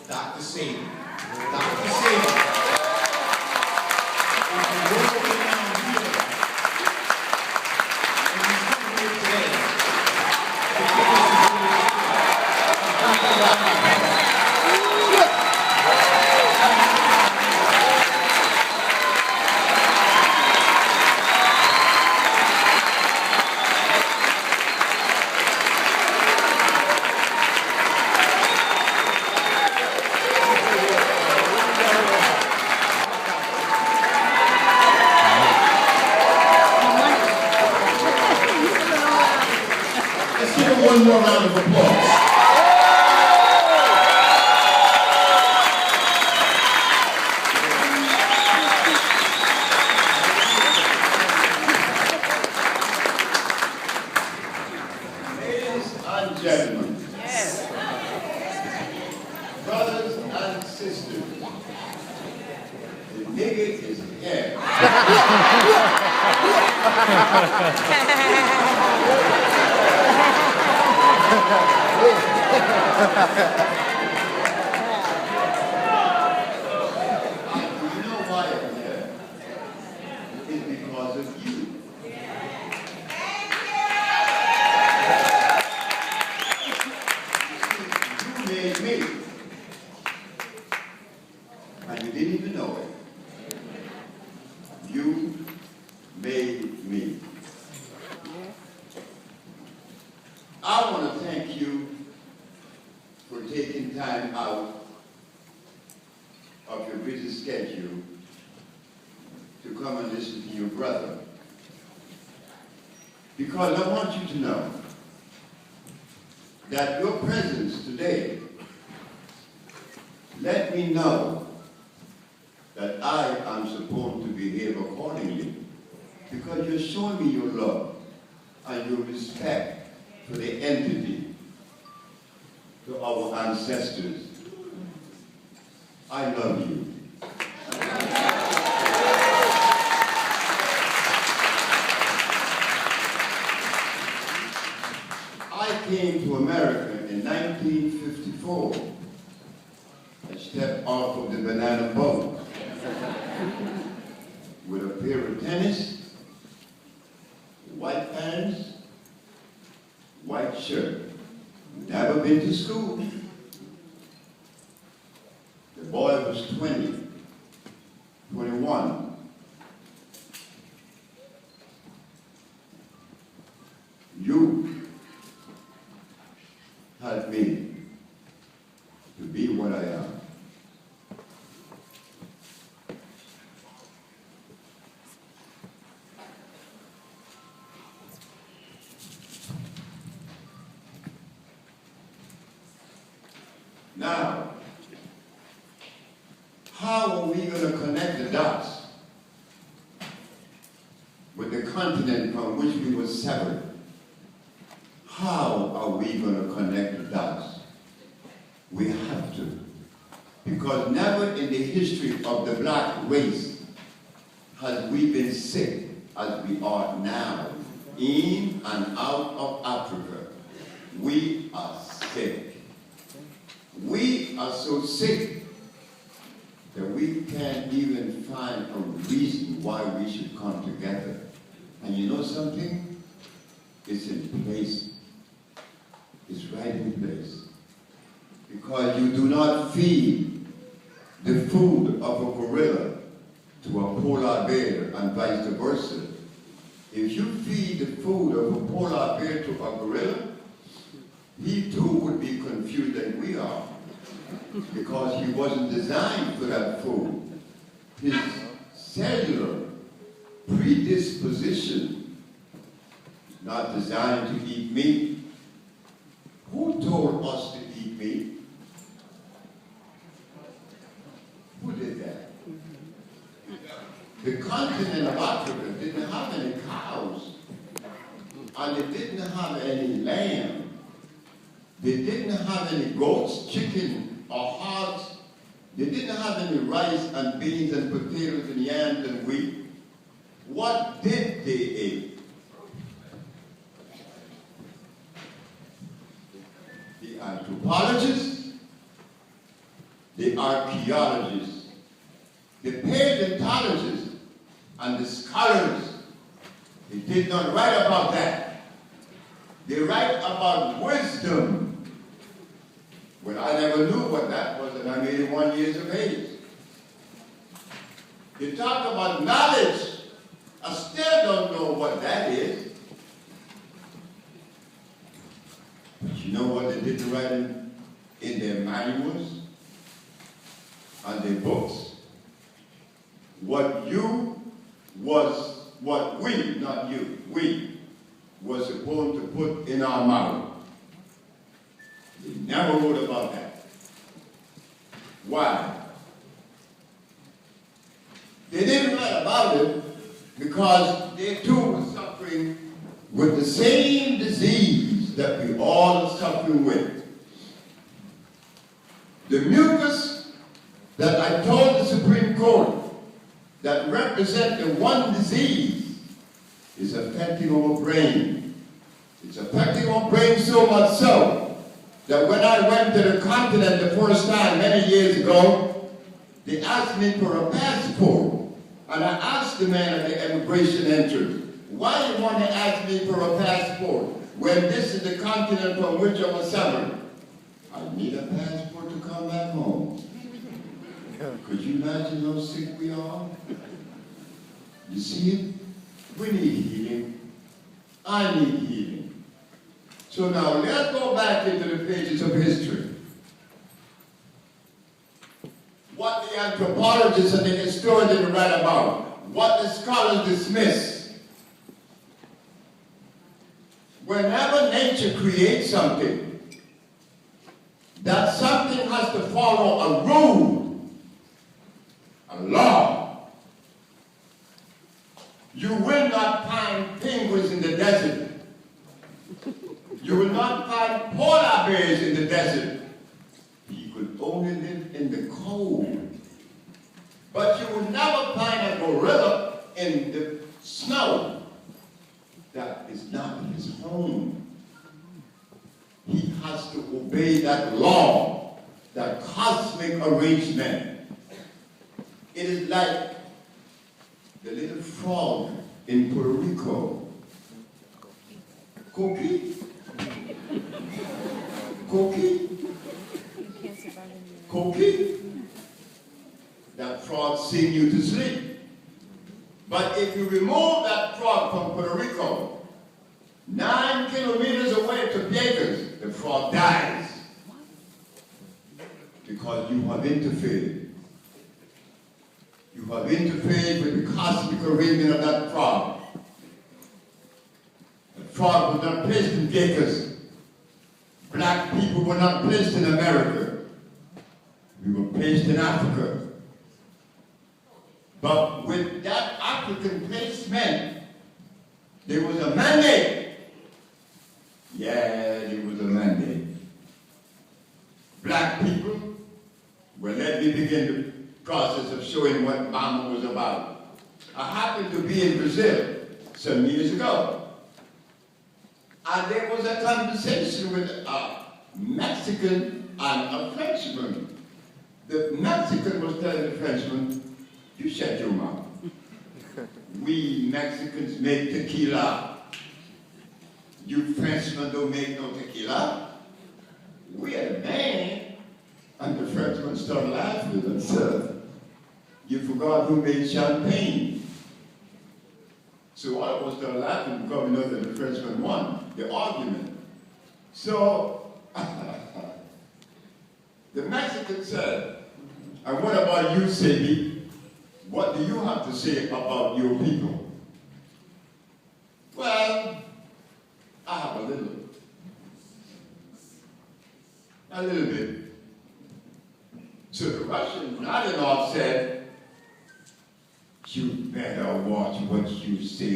Dr. Sebi. Dr. Sebi. Let's give him one more round of applause. Ladies and gentlemen, brothers and sisters, the nigga is here. You know why I'm here? It's because of you. You made me. And you didn't even know it. You made me. I want to thank you for taking time out of your busy schedule to come and listen to your brother. Because I want you to know that your presence today let me know that I am supposed to behave accordingly, because you're showing me your love and your respect for the entity, to our ancestors. I love you. I came to America in 1954. I stepped off of the banana boat with a pair of tennis, white pants, white shirt. Never been to school. The boy was 20, 21. You helped me to be what I am. Now, how are we going to connect the dots with the continent from which we were severed? How are we going to connect the dots? We have to. Because never in the history of the black race has we been sick as we are now, in and out of Africa. We are sick. We are so sick that we can't even find a reason why we should come together. And you know something? It's in place. It's right in place. Because you do not feed the food of a gorilla to a polar bear and vice versa. If you feed the food of a polar bear to a gorilla, he too would be confused like we are, because he wasn't designed for that food. His cellular predisposition is not designed to eat meat. Who told us to eat meat? Who did that? The continent of Africa didn't have any cows, and it didn't have any lamb. They didn't have any goats, chicken, or hogs. They didn't have any rice and beans and potatoes and yams and wheat. What did they eat? The anthropologists the archaeologists, the paleontologists, and the scholars. They did not write about that. They write about wisdom. Well, I never knew what that was, and I'm 81 years of age. They talk about knowledge. I still don't know what that is. But you know what they didn't write in their manuals and their books? What we, not you, we were supposed to put in our mouth. They never wrote about that. Why? They didn't write about it because they too were suffering with the same disease that we all are suffering with. The mucus that I told the Supreme Court that represent the one disease is affecting our brain. It's affecting our brain so much so that when I went to the continent the first time many years ago, they asked me for a passport. And I asked the man at the immigration entrance, why you want to ask me for a passport when this is the continent from which I was severed? I need a passport to come back home. Could you imagine how sick we are? You see it? We need healing. I need healing. So now let's go back into the pages of history. What the anthropologists and the historians write about, what the scholars dismiss. Whenever nature creates something, that something has to follow a rule, a law. You will not find penguins in the desert. You will not find polar bears in the desert. People only live in the cold. But you will never find a gorilla in the snow. That is not his home. He has to obey that law, that cosmic arrangement. It is like the little frog in Puerto Rico. Cookie? Cookie? Cookie? That frog sing you to sleep. But if you remove that frog from Puerto Rico, 9 kilometers away to Piegas, the frog dies. Because you have interfered. You have interfered with the cosmic arrangement of that frog. The frog was not placed in Piegas. Black people were not placed in America. We were placed in Africa. But with that African placement, there was a mandate. Yeah, there was a mandate. Black people, well, let me begin the process of showing what Mama was about. I happened to be in Brazil some years ago. And there was a conversation with a Mexican and a Frenchman. The Mexican was telling the Frenchman, you shut your mouth. We Mexicans make tequila. You Frenchmen don't make no tequila. We are the man. And the Frenchman started laughing and said, you forgot who made champagne. So all of us started laughing because we know that the Frenchman won the argument. So the Mexican said, and what about you, Sebi? What do you have to say about your people? Well, I have a little bit. So the Russian nodded off said, you better watch what you say